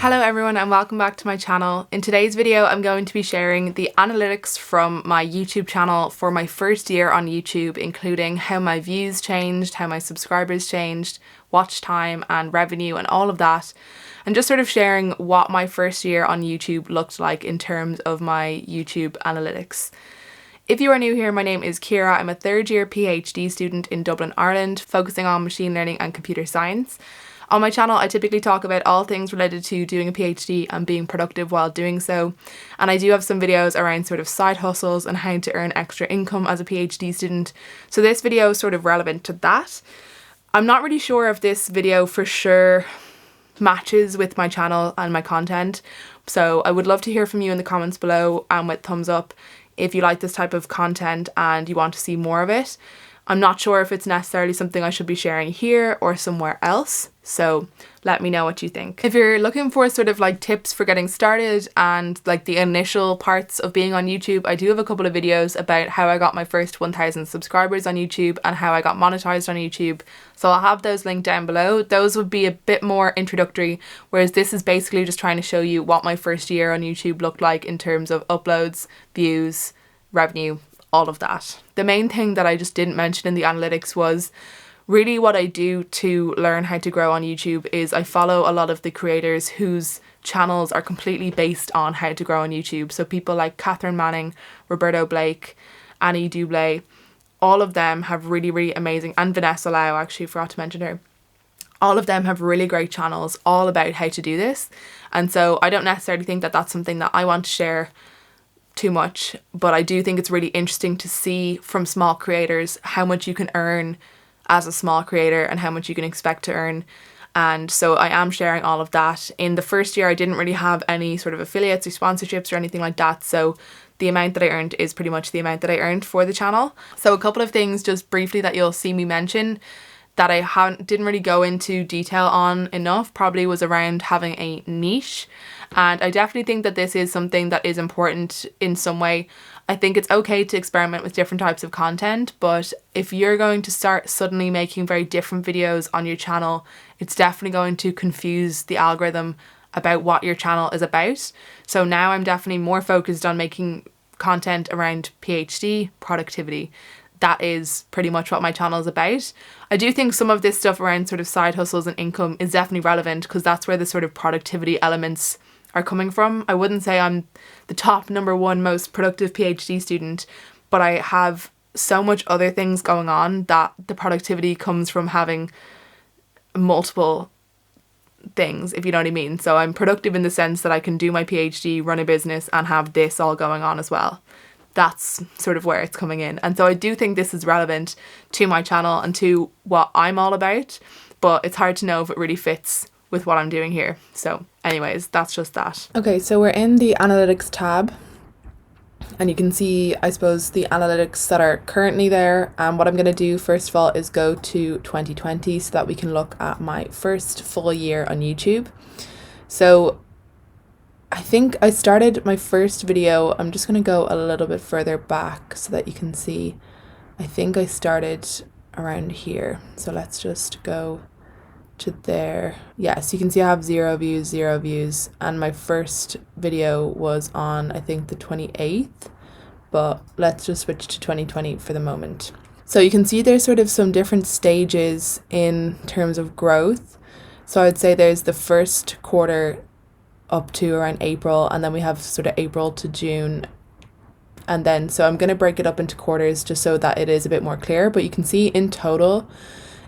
Hello everyone and welcome back to my channel. In today's video I'm going to be sharing the analytics from my YouTube channel for my first year on YouTube, including how my views changed, how my subscribers changed, watch time and revenue and all of that, and just sort of sharing what my first year on YouTube looked like in terms of my YouTube analytics. If you are new here, my name is Ciara. I'm a third year PhD student in Dublin, Ireland, focusing on machine learning and computer science. On my channel, I typically talk about all things related to doing a PhD and being productive while doing so. And I do have some videos around sort of side hustles and how to earn extra income as a PhD student. So this video is sort of relevant to that. I'm not really sure if this video for sure matches with my channel and my content. So I would love to hear from you in the comments below and with thumbs up if you like this type of content and you want to see more of it. I'm not sure if it's necessarily something I should be sharing here or somewhere else, so let me know what you think. If you're looking for sort of like tips for getting started and like the initial parts of being on YouTube, I do have a couple of videos about how I got my first 1,000 subscribers on YouTube and how I got monetized on YouTube, so I'll have those linked down below. Those would be a bit more introductory, whereas this is basically just trying to show you what my first year on YouTube looked like in terms of uploads, views, revenue, all of that. The main thing that I just didn't mention in the analytics was really what I do to learn how to grow on YouTube is I follow a lot of the creators whose channels are completely based on how to grow on YouTube. So people like Catherine Manning, Roberto Blake, Annie Dublé, all of them have really amazing, and Vanessa Lau, actually forgot to mention her. All of them have really great channels all about how to do this. And so I don't necessarily think that that's something that I want to share too much, but I do think it's really interesting to see from small creators how much you can earn as a small creator and how much you can expect to earn. And so I am sharing all of that. In the first year I didn't really have any sort of affiliates or sponsorships or anything like that, so the amount that I earned is pretty much the amount that I earned for the channel. So a couple of things just briefly that you'll see me mention that I didn't really go into detail on enough probably was around having a niche. And I definitely think that this is something that is important in some way. I think it's okay to experiment with different types of content, but if you're going to start suddenly making very different videos on your channel, it's definitely going to confuse the algorithm about what your channel is about. So now I'm definitely more focused on making content around PhD, productivity. That is pretty much what my channel is about. I do think some of this stuff around sort of side hustles and income is definitely relevant because that's where the sort of productivity elements are coming from. I wouldn't say I'm the top #1 most productive PhD student, but I have so much other things going on that the productivity comes from having multiple things, if you know what I mean. So I'm productive in the sense that I can do my PhD, run a business and have this all going on as well. That's sort of where it's coming in. And so I do think this is relevant to my channel and to what I'm all about, but it's hard to know if it really fits with what I'm doing here. So anyways, that's just that. Okay, so we're in the analytics tab and you can see, I suppose, the analytics that are currently there. And what I'm going to do first of all is go to 2020 so that we can look at my first full year on YouTube. So I think I started my first video, I'm just going to go a little bit further back so that you can see. I think I started around here. So let's just go to there. Yes, you can see I have 0 views, and my first video was on, I think, the 28th, but let's just switch to 2020 for the moment. So you can see there's sort of some different stages in terms of growth. So I'd say there's the first quarter up to around April, and then we have sort of April to June, and then so I'm going to break it up into quarters just so that it is a bit more clear. But you can see in total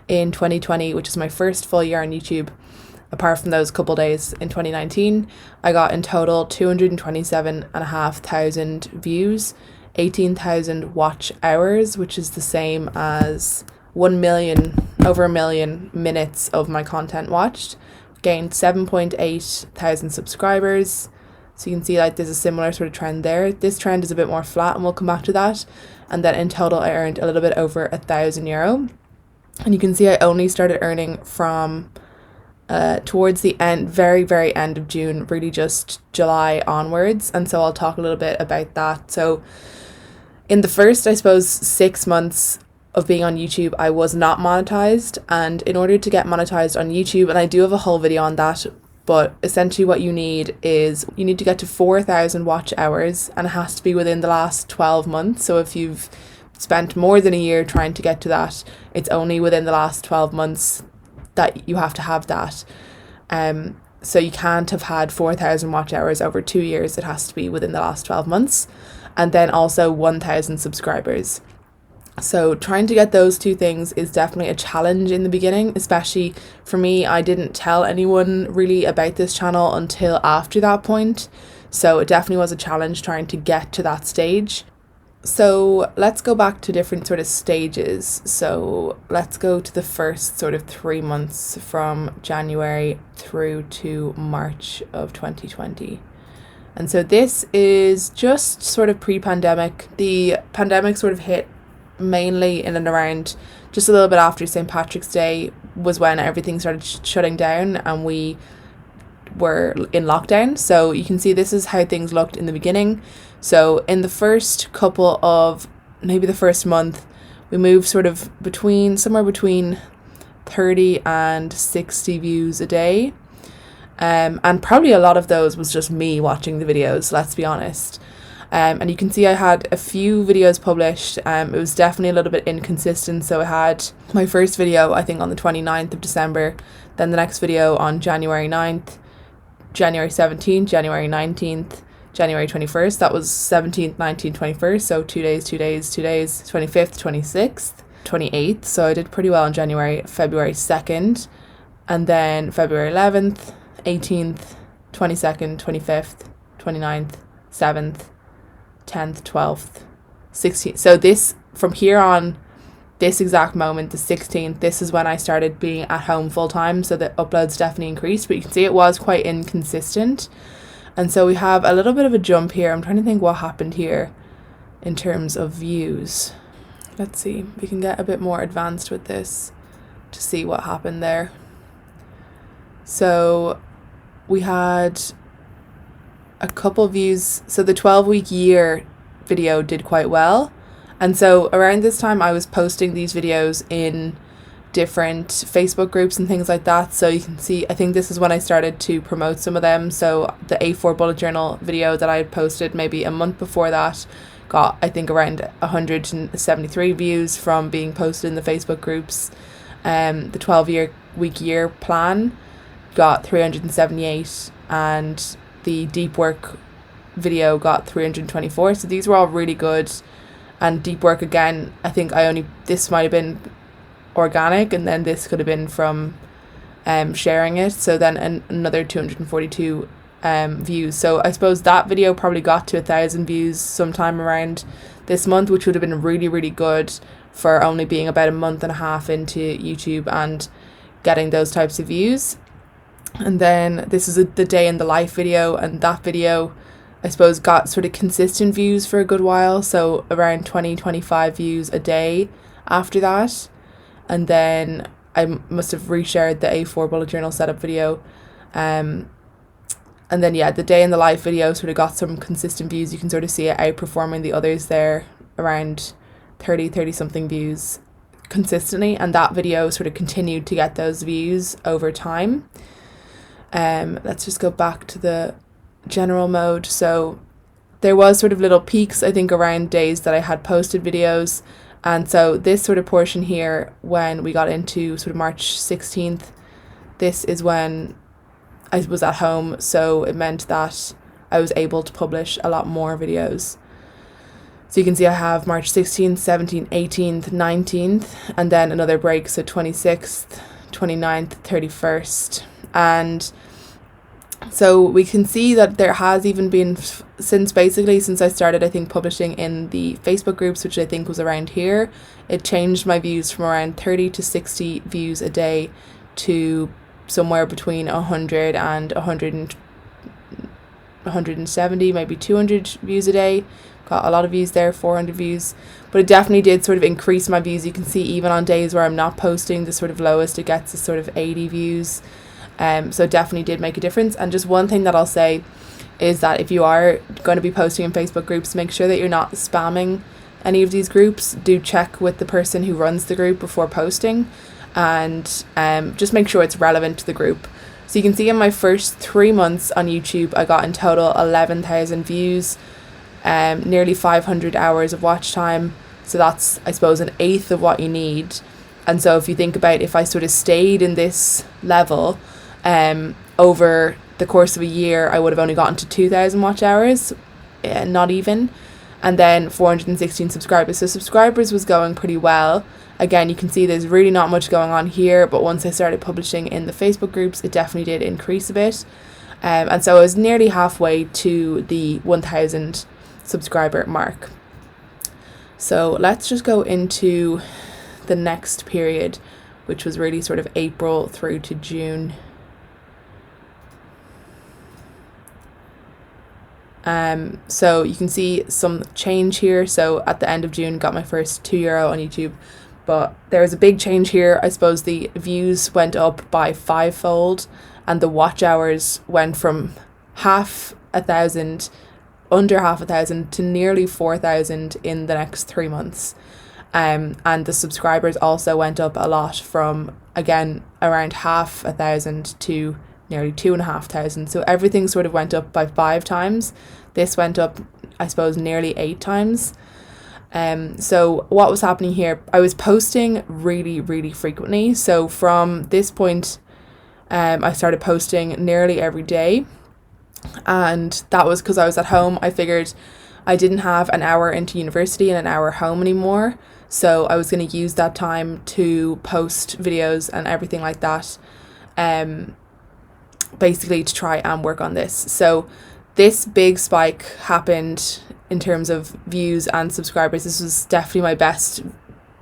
in 2020, which is my first full year on YouTube, apart from those couple days in 2019, I got in total 227,500 views, 18,000 watch hours, which is the same as 1 million, over 1 million minutes of my content watched, gained 7.8 thousand subscribers. So you can see like there's a similar sort of trend there. This trend is a bit more flat and we'll come back to that. And then in total I earned a little bit over €1,000. And you can see I only started earning from towards the end, very end of June, really just July onwards. And so I'll talk a little bit about that. So in the first, I suppose, 6 months of being on YouTube, I was not monetized, and in order to get monetized on YouTube, and I do have a whole video on that But essentially what you need is you need to get to 4,000 watch hours, and it has to be within the last 12 months. So if you've spent more than a year trying to get to that, it's only within the last 12 months that you have to have that. So you can't have had 4,000 watch hours over 2 years. It has to be within the last 12 months. And then also 1,000 subscribers. So trying to get those two things is definitely a challenge in the beginning, especially for me. I didn't tell anyone really about this channel until after that point. So it definitely was a challenge trying to get to that stage. So let's go back to different sort of stages. So let's go to the first sort of 3 months from January through to March of 2020. And so this is just sort of pre-pandemic. The pandemic sort of hit mainly in and around just a little bit after St. Patrick's Day was when everything started shutting down and we were in lockdown. So you can see this is how things looked in the beginning. So in the first couple of, maybe the first month, we moved sort of somewhere between 30 and 60 views a day. And probably a lot of those was just me watching the videos, let's be honest. And you can see I had a few videos published. It was definitely a little bit inconsistent. So I had my first video, I think, on the 29th of December, then the next video on January 9th, January 17th, January 19th, January 21st. That was 17th, 19th, 21st. So 2 days, 2 days, 2 days, 25th, 26th, 28th. So I did pretty well in January, February 2nd, and then February 11th, 18th, 22nd, 25th, 29th, 7th, 10th, 12th, 16th. So this, from here on, this exact moment, the 16th, this is when I started being at home full time. So the uploads definitely increased, but you can see it was quite inconsistent. And so we have a little bit of a jump here. I'm trying to think what happened here in terms of views. Let's see, we can get a bit more advanced with this to see what happened there. So we had a couple views. So the 12-week year video did quite well. And so around this time I was posting these videos in different Facebook groups and things like that. So you can see, I think this is when I started to promote some of them. So the A4 bullet journal video that I had posted maybe a month before that got, I think, around 173 views from being posted in the Facebook groups. The 12-week year plan got 378, and the deep work video got 324. So these were all really good. And deep work, again, I think this might have been organic, and then this could have been from sharing it. So then another 242 views. So I suppose that video probably got to 1,000 views sometime around this month, which would have been really, really good for only being about a month and a half into YouTube and getting those types of views. And then this is the day in the life video, and that video, I suppose, got sort of consistent views for a good while. So around 20-25 views a day after that. And then I must have reshared the A4 bullet journal setup video. And then, yeah, the day in the life video sort of got some consistent views. You can sort of see it outperforming the others there, around 30 something views consistently. And that video sort of continued to get those views over time. Let's just go back to the general mode. So there was sort of little peaks, I think, around days that I had posted videos. And so this sort of portion here, when we got into sort of March 16th, this is when I was at home. So it meant that I was able to publish a lot more videos. So you can see I have March 16th, 17th, 18th, 19th, and then another break. So 26th, 29th, 31st. And so we can see that there has even been, since I started, I think, publishing in the Facebook groups, which I think was around here, it changed my views from around 30 to 60 views a day to somewhere between 100 and 170, maybe 200 views a day. Got a lot of views there, 400 views. But it definitely did sort of increase my views. You can see even on days where I'm not posting, the sort of lowest it gets is sort of 80 views. So it definitely did make a difference. And just one thing that I'll say is that if you are going to be posting in Facebook groups, make sure that you're not spamming any of these groups. Do check with the person who runs the group before posting, and just make sure it's relevant to the group. So you can see in my first 3 months on YouTube, I got in total 11,000 views, nearly 500 hours of watch time. So that's, I suppose, an eighth of what you need. And so if you think about, if I sort of stayed in this level over the course of a year, I would have only gotten to 2,000 watch hours, not even. And then 416 subscribers. So subscribers was going pretty well. Again, you can see there's really not much going on here, but once I started publishing in the Facebook groups, it definitely did increase a bit. And so I was nearly halfway to the 1,000 subscriber mark. So let's just go into the next period, which was really sort of April through to June. So you can see some change here. So at the end of June, got my first €2 on YouTube, but there was a big change here. I suppose the views went up by 5-fold, and the watch hours went from under half a thousand to nearly 4,000 in the next 3 months. And the subscribers also went up a lot, from, again, around 500 to nearly 2,500. So everything sort of went up by 5 times. This went up, I suppose, nearly 8 times. So what was happening here, I was posting really, really frequently. So from this point, I started posting nearly every day. And that was because I was at home. I figured I didn't have an hour into university and an hour home anymore. So I was going to use that time to post videos and everything like that. Basically to try and work on this. So this big spike happened in terms of views and subscribers. This was definitely my best,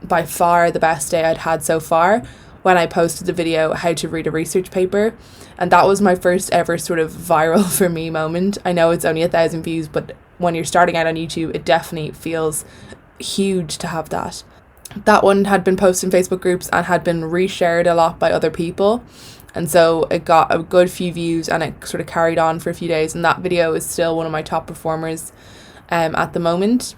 by far the best day I'd had so far, when I posted the video how to read a research paper. And that was my first ever sort of viral for me moment. I know it's only 1,000 views, but when you're starting out on YouTube, it definitely feels huge to have that. That one had been posted in Facebook groups and had been reshared a lot by other people. And so it got a good few views, and it sort of carried on for a few days. And that video is still one of my top performers at the moment.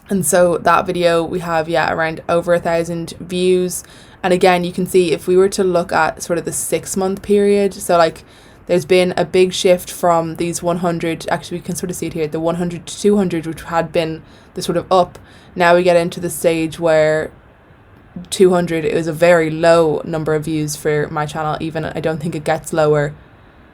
And so that video, we have, around over 1,000 views. And again, you can see if we were to look at sort of the 6-month period, so like there's been a big shift from these 100, actually we can sort of see it here, the 100 to 200, which had been the sort of up. Now we get into the stage where 200 is a very low number of views for my channel. Even I don't think it gets lower.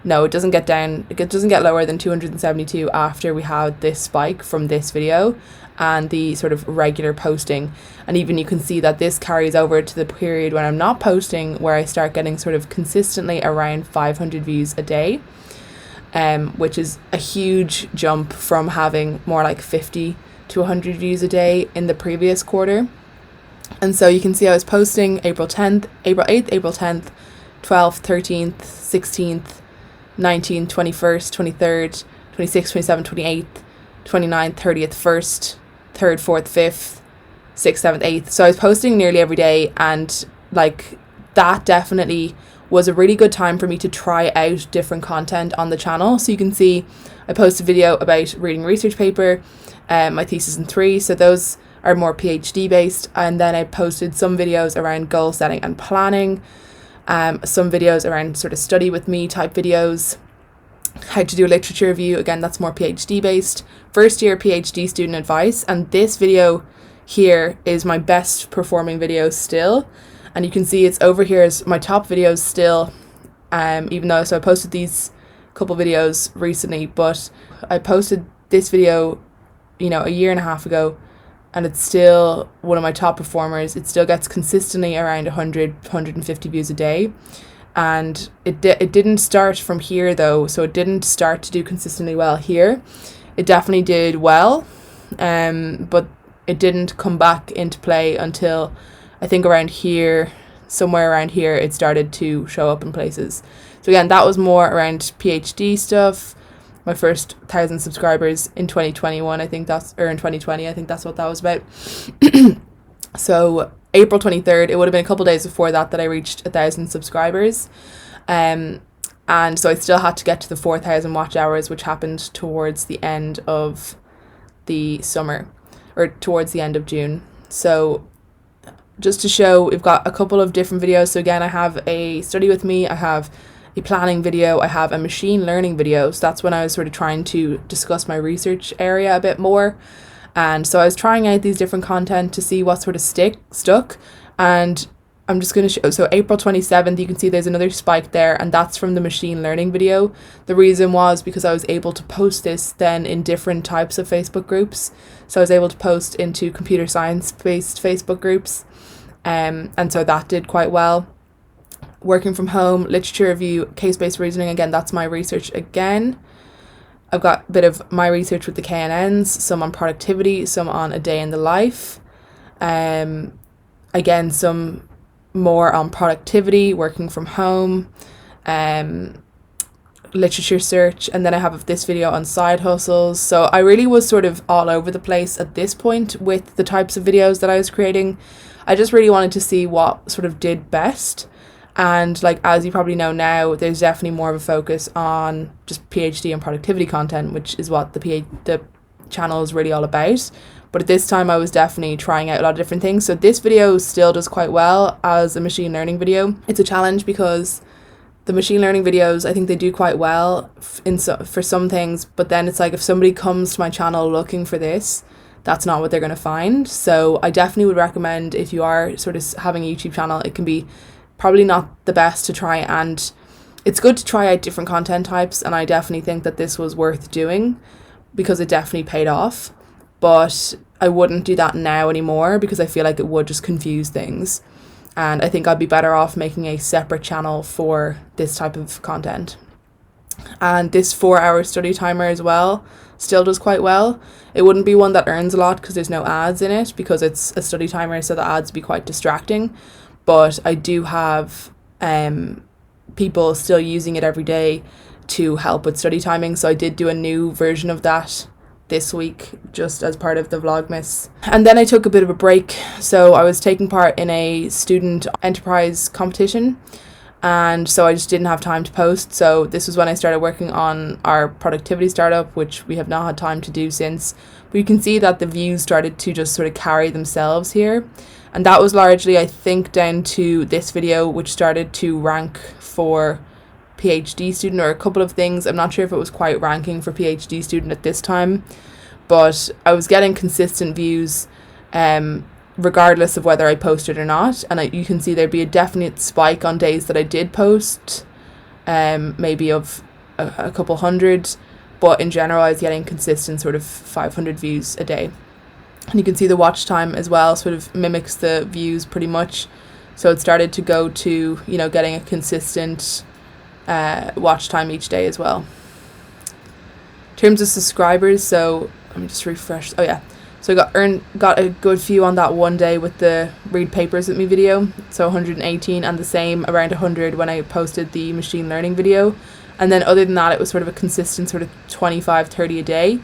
No, it doesn't get lower than 272 after we had this spike from this video and the sort of regular posting. And even you can see that this carries over to the period when I'm not posting, where I start getting sort of consistently around 500 views a day, which is a huge jump from having more like 50 to 100 views a day in the previous quarter. And so you can see I was posting April 10th, April 8th, April 10th, 12th, 13th, 16th, 19th, 21st, 23rd, 26th, 27th, 28th, 29th, 30th, 1st, 3rd, 4th, 5th, 6th, 7th, 8th. So I was posting nearly every day, and like that definitely was a really good time for me to try out different content on the channel. So you can see I posted a video about reading a research paper, my thesis in 3, so those are more PhD based, and then I posted some videos around goal setting and planning, some videos around sort of study with me type videos, how to do a literature review, again that's more PhD based, first year PhD student advice. And this video here is my best performing video still, and you can see it's over here as my top videos still, even though, so I posted these couple videos recently, but I posted this video, you know, a year and a half ago, and it's still one of my top performers. It still gets consistently around 100, 150 views a day. And it didn't start from here though, so it didn't start to do consistently well here. It definitely did well, but it didn't come back into play until I think around here, somewhere around here, it started to show up in places. So again, that was more around PhD stuff. My first 1,000 subscribers in 2021, I think that's, or in 2020, I think that's what that was about. So April 23rd, it would have been a couple days before that I reached 1,000 subscribers. And so I still had to get to the 4,000 watch hours, which happened towards the end of the summer, or towards the end of June. So just to show, we've got a couple of different videos. So again, I have a study with me, I have a planning video, I have a machine learning video. So that's when I was sort of trying to discuss my research area a bit more. And so I was trying out these different content to see what sort of stuck. And I'm just going to show, so April 27th, you can see there's another spike there, and that's from the machine learning video. The reason was because I was able to post this then in different types of Facebook groups. So I was able to post into computer science based Facebook groups. And so that did quite well. Working from home, literature review, case-based reasoning, again, that's my research again. I've got a bit of my research with the KNNs, some on productivity, some on a day in the life. Again, some more on productivity, working from home, literature search, and then I have this video on side hustles. So I really was sort of all over the place at this point with the types of videos that I was creating. I just really wanted to see what sort of did best. And like, as you probably know now, there's definitely more of a focus on just PhD and productivity content, which is what the channel is really all about. But at this time I was definitely trying out a lot of different things. So this video still does quite well as a machine learning video. It's a challenge because the machine learning videos, I think they do quite well for some things, but then it's like if somebody comes to my channel looking for this, that's not what they're going to find. So I definitely would recommend, if you are sort of having a YouTube channel, it can be probably not the best to try, and it's good to try out different content types, and I definitely think that this was worth doing because it definitely paid off. But I wouldn't do that now anymore because I feel like it would just confuse things, and I think I'd be better off making a separate channel for this type of content. And this 4-hour study timer as well still does quite well. It wouldn't be one that earns a lot because there's no ads in it, because it's a study timer, so the ads would be quite distracting. But I do have people still using it every day to help with study timing. So I did do a new version of that this week, just as part of the Vlogmas. And then I took a bit of a break. So I was taking part in a student enterprise competition, and so I just didn't have time to post. So this was when I started working on our productivity startup, which we have not had time to do since. But you can see that the views started to just sort of carry themselves here. And that was largely, I think, down to this video, which started to rank for PhD student, or a couple of things. I'm not sure if it was quite ranking for PhD student at this time, but I was getting consistent views regardless of whether I posted or not. And you can see there'd be a definite spike on days that I did post, maybe of a couple hundred, but in general I was getting consistent sort of 500 views a day. And you can see the watch time as well sort of mimics the views pretty much. So it started to go to, you know, getting a consistent watch time each day as well. In terms of subscribers, so let me just refresh. Oh yeah, so I got a good few on that one day with the read papers with me video. So 118, and the same around 100 when I posted the machine learning video. And then other than that, it was sort of a consistent sort of 25, 30 a day.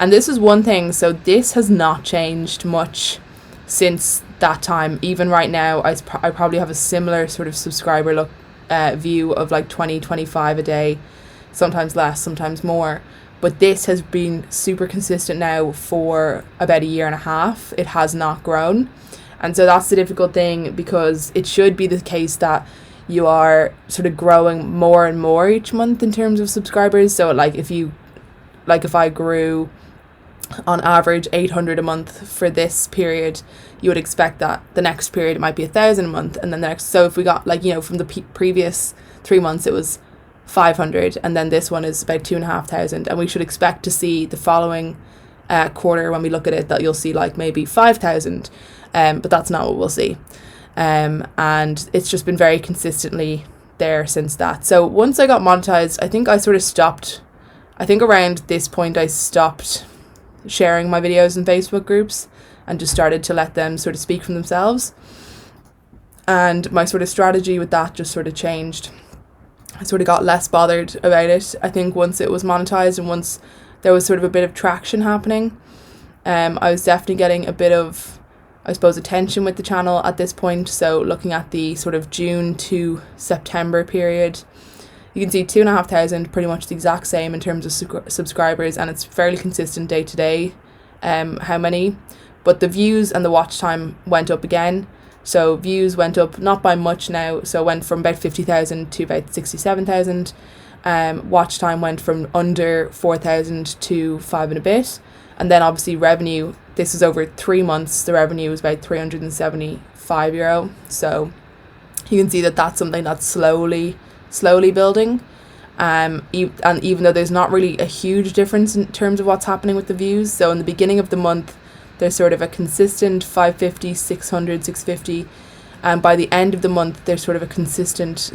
And this is one thing, so this has not changed much since that time. Even right now, I probably have a similar sort of subscriber view of like 20, 25 a day, sometimes less, sometimes more. But this has been super consistent now for about a year and a half. It has not grown. And so that's the difficult thing, because it should be the case that you are sort of growing more and more each month in terms of subscribers. So if I grew on average 800 a month for this period, you would expect that the next period it might be 1,000 a month, and then the next. So if we got like, you know, from the previous 3 months it was 500, and then this one is about 2,500, and we should expect to see the following quarter, when we look at it, that you'll see like maybe 5,000, but that's not what we'll see. And it's just been very consistently there since that. So once I got monetized, I think I sort of stopped. I think around this point I stopped sharing my videos in Facebook groups and just started to let them sort of speak for themselves. And my sort of strategy with that just sort of changed. I sort of got less bothered about it. I think once it was monetized and once there was sort of a bit of traction happening, I was definitely getting a bit of, I suppose, attention with the channel at this point. So looking at the sort of June to September period, you can see 2,500, pretty much the exact same in terms of subscribers, and it's fairly consistent day to day how many. But the views and the watch time went up again. So views went up, not by much now, so it went from about 50,000 to about 67,000. Watch time went from under 4,000 to 5 and a bit. And then obviously revenue, this was over 3 months, the revenue was about €375. So you can see that that's something that's slowly building. And even though there's not really a huge difference in terms of what's happening with the views, so in the beginning of the month there's sort of a consistent 550, 600, 650, and by the end of the month there's sort of a consistent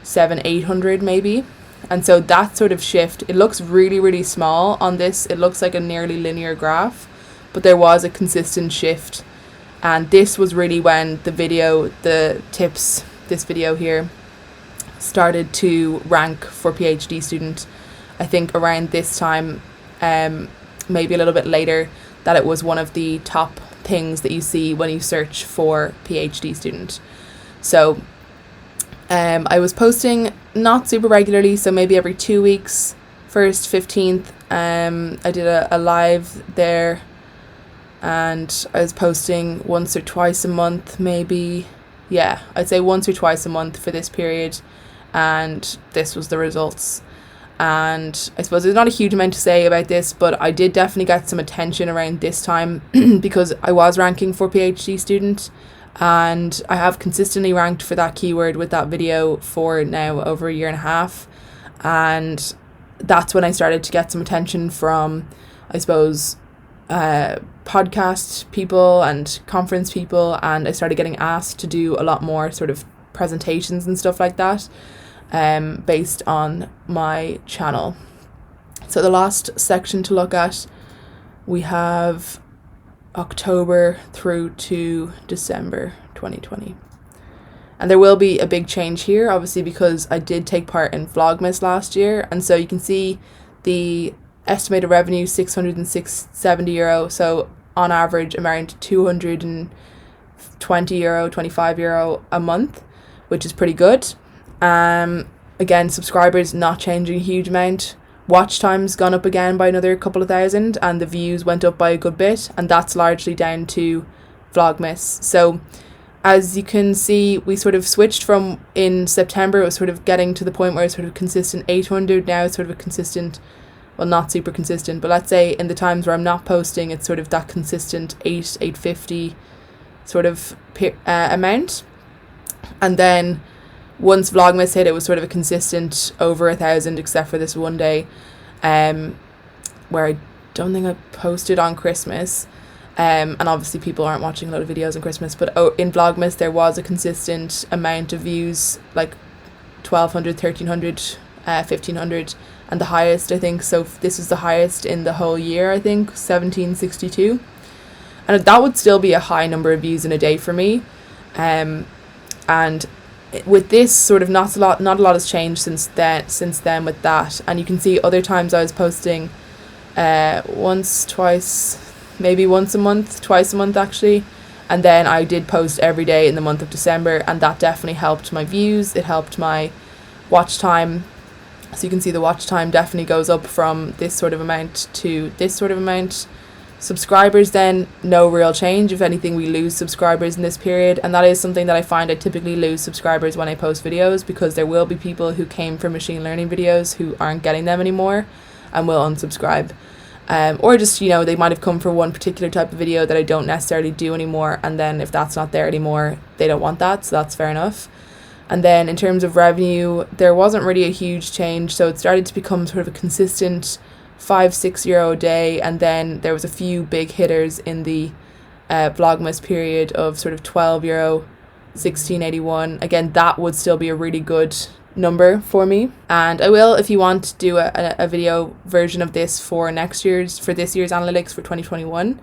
800 maybe. And so that sort of shift, it looks really small on this, it looks like a nearly linear graph, but there was a consistent shift. And this was really when the tips, this video here, started to rank for PhD student. I think around this time, maybe a little bit later, that it was one of the top things that you see when you search for PhD student. So I was posting not super regularly, so maybe every 2 weeks. 1st, 15th, I did a live there, and I was posting once or twice a month, maybe. Yeah, I'd say once or twice a month for this period, and this was the results. And I suppose there's not a huge amount to say about this, but I did definitely get some attention around this time because I was ranking for PhD student, and I have consistently ranked for that keyword with that video for now over a year and a half. And that's when I started to get some attention from, I suppose, podcast people and conference people, and I started getting asked to do a lot more sort of presentations and stuff like that, based on my channel. So the last section to look at, we have October through to December 2020. And there will be a big change here, obviously, because I did take part in Vlogmas last year. And so you can see the estimated revenue, €670. So on average, around €220, €25 a month, which is pretty good. Again, subscribers not changing a huge amount. Watch time's gone up again by another couple of thousand, and the views went up by a good bit, and that's largely down to Vlogmas. So as you can see, we sort of switched from, in September it was sort of getting to the point where it's sort of consistent 800. Now it's sort of a consistent, well, not super consistent, but let's say in the times where I'm not posting, it's sort of that consistent 850 sort of amount. And then once Vlogmas hit, it was sort of a consistent over 1,000, except for this one day where I don't think I posted on Christmas. And obviously people aren't watching a lot of videos on Christmas, but in Vlogmas there was a consistent amount of views, like 1,200, 1,300, 1,500, and the highest, I think, so this is the highest in the whole year, I think, 1,762. And that would still be a high number of views in a day for me. And with this, sort of not a lot has changed since then with that. And you can see other times I was posting once, twice, maybe once a month, twice a month actually. And then I did post every day in the month of December, and that definitely helped my views. It helped my watch time. So you can see the watch time definitely goes up from this sort of amount to this sort of amount. Subscribers, then no real change. If anything, we lose subscribers in this period, and that is something that I find. I typically lose subscribers when I post videos, because there will be people who came from machine learning videos who aren't getting them anymore and will unsubscribe, or just, you know, they might have come for one particular type of video that I don't necessarily do anymore, and then if that's not there anymore, they don't want that, so that's fair enough. And then in terms of revenue, there wasn't really a huge change, so it started to become sort of a consistent €5-6 a day, and then there was a few big hitters in the Vlogmas period of sort of €12, €16.81. Again, that would still be a really good number for me, and I will, if you want to do a video version of this for this year's analytics for 2021.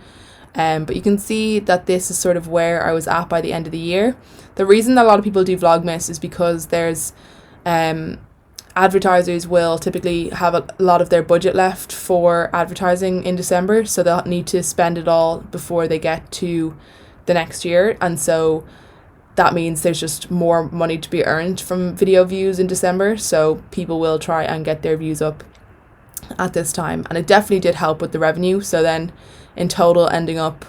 But you can see that this is sort of where I was at by the end of the year. The reason that a lot of people do Vlogmas is because there's advertisers will typically have a lot of their budget left for advertising in December, so they'll need to spend it all before they get to the next year, and so that means there's just more money to be earned from video views in December, so people will try and get their views up at this time, and it definitely did help with the revenue. So then in total ending up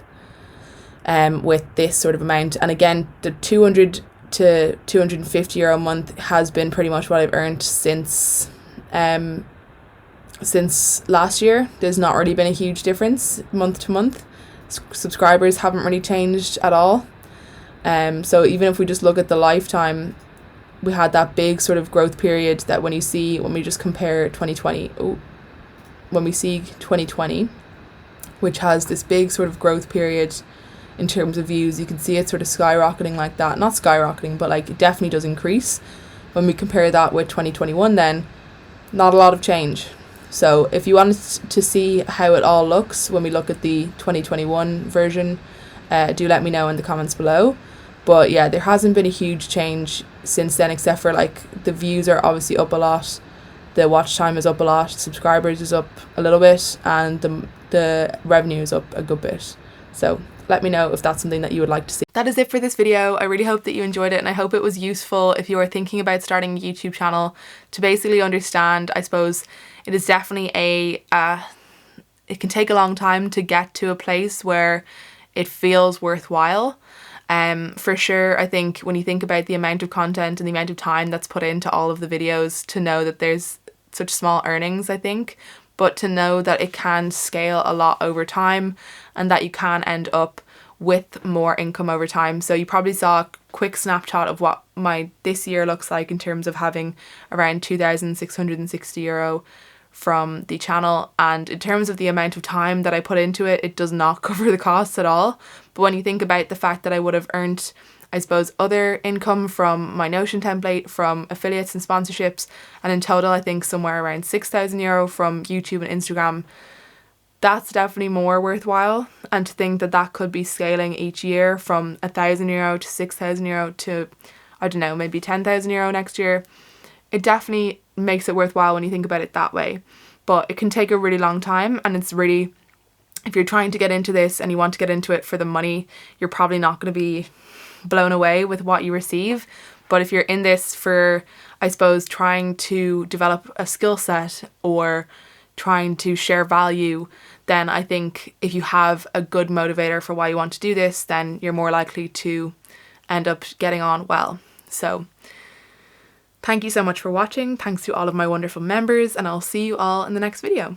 with this sort of amount. And again, the 200 to 250 euro a month has been pretty much what I've earned since last year. There's not really been a huge difference month to month. Subscribers haven't really changed at all. So even if we just look at the lifetime, we had that big sort of growth period that when we just compare 2020, when we see 2020, which has this big sort of growth period in terms of views, you can see it sort of skyrocketing like that. Not skyrocketing, but like it definitely does increase. When we compare that with 2021, then not a lot of change. So if you wanted to see how it all looks when we look at the 2021 version, do let me know in the comments below. But yeah, there hasn't been a huge change since then, except for like the views are obviously up a lot, the watch time is up a lot, subscribers is up a little bit, and the revenue is up a good bit. So let me know if that's something that you would like to see. That is it for this video. I really hope that you enjoyed it, and I hope it was useful if you are thinking about starting a YouTube channel to basically understand. I suppose it is definitely it can take a long time to get to a place where it feels worthwhile. For sure, I think when you think about the amount of content and the amount of time that's put into all of the videos, to know that there's such small earnings, I think, but to know that it can scale a lot over time and that you can end up with more income over time. So you probably saw a quick snapshot of what my this year looks like in terms of having around 2,660 euro from the channel, and in terms of the amount of time that I put into it, it does not cover the costs at all. But when you think about the fact that I would have earned, I suppose, other income from my Notion template, from affiliates and sponsorships, and in total I think somewhere around 6,000 euro from YouTube and Instagram, that's definitely more worthwhile. And to think that that could be scaling each year from 1,000 euro to 6,000 euro to, I don't know, maybe 10,000 euro next year, it definitely makes it worthwhile when you think about it that way. But it can take a really long time, and it's really, if you're trying to get into this and you want to get into it for the money, you're probably not going to be blown away with what you receive. But if you're in this for, I suppose, trying to develop a skill set or trying to share value, then I think if you have a good motivator for why you want to do this, then you're more likely to end up getting on well. So thank you so much for watching. Thanks to all of my wonderful members, and I'll see you all in the next video.